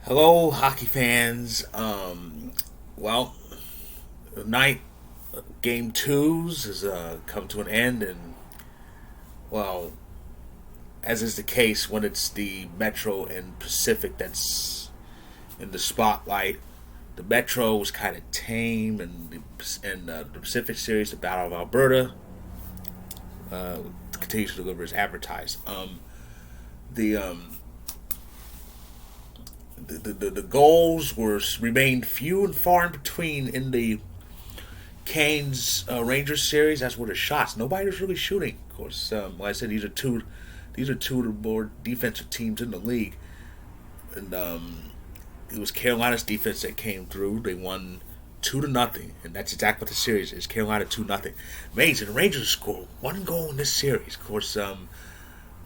Hello, hockey fans. Well, night game twos has come to an end, and well, as is the case when it's the Metro and Pacific that's in the spotlight, the Metro was kind of tame, and the Pacific Series, the Battle of Alberta, uh, continues to deliver as advertised. The the goals were remained few and far in between in the Canes Rangers series. That's where the shots. Nobody was really shooting. Of course, like I said, these are two of the more defensive teams in the league, and it was Carolina's defense that came through. They won 2-0, and that's exactly what the series is. Carolina 2-0. Amazing. The Rangers scored one goal in this series. Of course,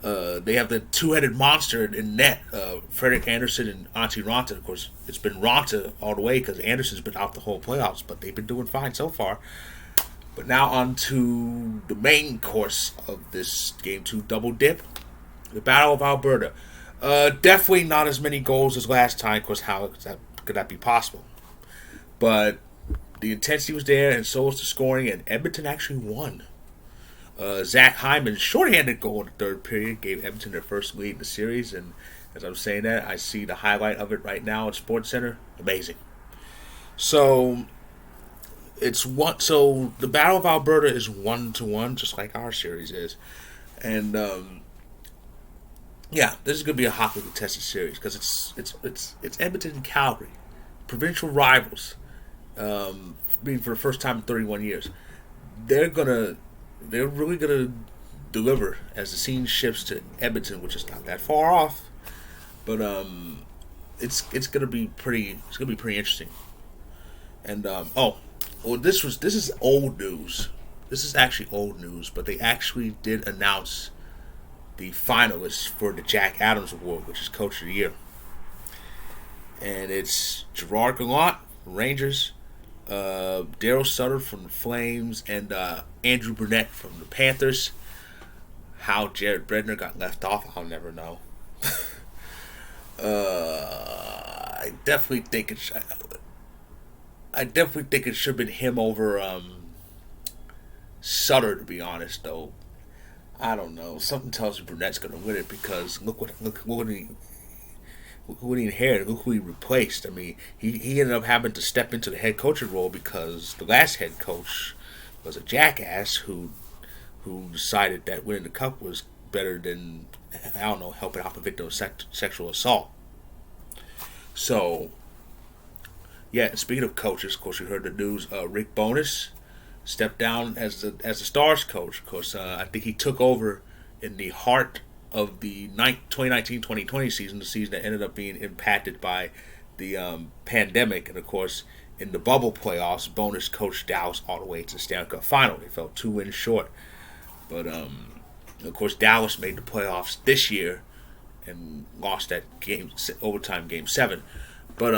they have the two-headed monster in net, Frederick Anderson and Antti Ranta. Of course, it's been Ranta all the way because Anderson's been out the whole playoffs, but they've been doing fine so far. But now on to the main course of this Game 2 double dip, the Battle of Alberta. Definitely not as many goals as last time, because could that be possible? But the intensity was there, and so was the scoring, and Edmonton actually won. Zach Hyman's shorthanded goal in the third period gave Edmonton their first lead in the series, and as I'm saying that, I see the highlight of it right now at SportsCenter. Amazing. So it's one. So the Battle of Alberta is 1-1, just like our series is, and yeah, this is gonna be a hotly contested series because it's Edmonton and Calgary, provincial rivals, being for the first time in 31 years. They're gonna they're really gonna deliver as the scene shifts to Edmonton, which is not that far off. But it's gonna be pretty interesting. And this is old news. This is actually old news, but they actually did announce the finalists for the Jack Adams Award, which is Coach of the Year, and it's Gerard Gallant, Rangers, Daryl Sutter from the Flames, and Andrew Burnett from the Panthers. How Jared Bredner got left off, I'll never know. I definitely think it should have been him over Sutter. To be honest, though, I don't know. Something tells me Burnett's going to win it because look what he inherited. Look who he replaced. I mean, he ended up having to step into the head coaching role because the last head coach was a jackass who decided that winning the cup was better than, I don't know, helping out the victim of sexual assault. So yeah. Speaking of coaches, of course, you heard the news. Rick Bowness stepped down as the Stars coach. Of course, I think he took over in the heart of the 2019-2020 season, the season that ended up being impacted by the pandemic. And of course, in the bubble playoffs, Bonus coached Dallas all the way to the Stanley Cup final. They fell 2 wins short. But of course, Dallas made the playoffs this year and lost that overtime game 7. But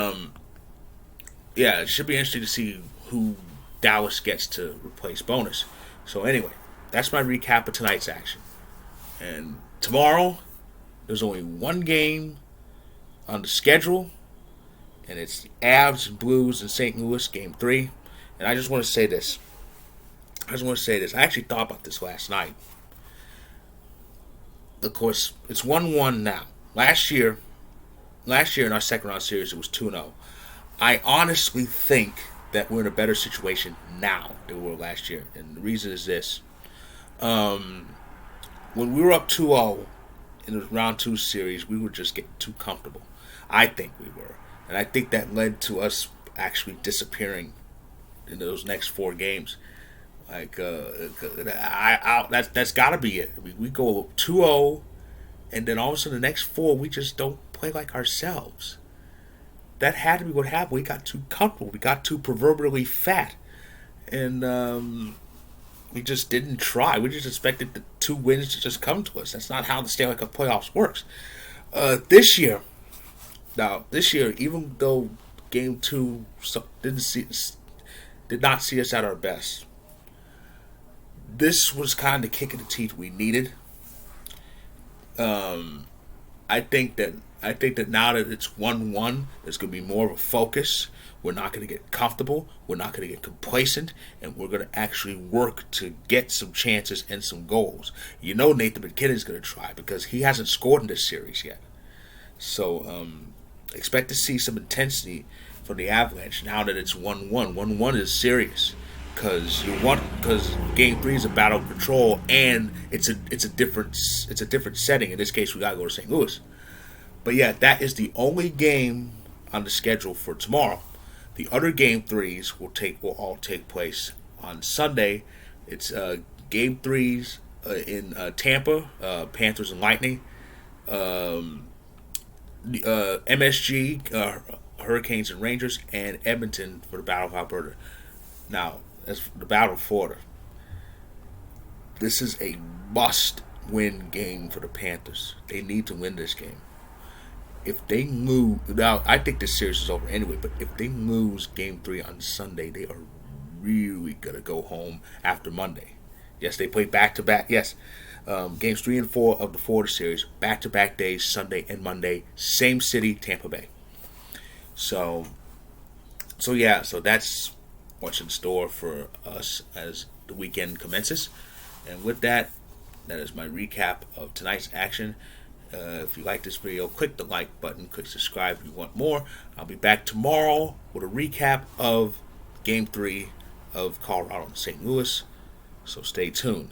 yeah, it should be interesting to see who Dallas gets to replace Bonus. So anyway, that's my recap of tonight's action. And tomorrow, there's only one game on the schedule, and it's the Avs and Blues in St. Louis, Game 3. And I just want to say this. I actually thought about this last night. Of course, it's 1-1 now. Last year in our second round series, it was 2-0. I honestly think that we're in a better situation now than we were last year. And the reason is this. When we were up 2-0 in the round 2 series, we were just getting too comfortable. I think we were. And I think that led to us actually disappearing in those next 4 games. Like, that's got to be it. I mean, we go 2-0, and then all of a sudden the next 4, we just don't play like ourselves. That had to be what happened. We got too comfortable. We got too proverbially fat. And we just didn't try. We just expected the 2 wins to just come to us. That's not how the Stanley Cup playoffs works. This year, even though Game 2 did not see us at our best, this was kind of the kick in the teeth we needed. I think that I think that now that it's 1-1, there's going to be more of a focus. We're not going to get comfortable. We're not going to get complacent. And we're going to actually work to get some chances and some goals. You know Nathan McKinnon's going to try because he hasn't scored in this series yet. So expect to see some intensity from the Avalanche now that it's 1-1. 1-1 is serious because Game 3 is a battle of control and it's a different setting. In this case, we got to go to St. Louis. But yeah, that is the only game on the schedule for tomorrow. The other Game 3s will all take place on Sunday. It's Game 3s in Tampa, Panthers and Lightning. MSG, Hurricanes and Rangers, and Edmonton for the Battle of Alberta. Now, as for the Battle of Florida, this is a must-win game for the Panthers. They need to win this game. If they lose, now I think this series is over anyway, but if they lose Game 3 on Sunday, they are really going to go home after Monday. Yes, they play back-to-back. Yes, Games 3 and 4 of the Florida series, back-to-back days, Sunday and Monday, same city, Tampa Bay. So that's what's in store for us as the weekend commences. And with that is my recap of tonight's action. If you like this video, click the like button, click subscribe if you want more. I'll be back tomorrow with a recap of Game 3 of Colorado and St. Louis. So stay tuned.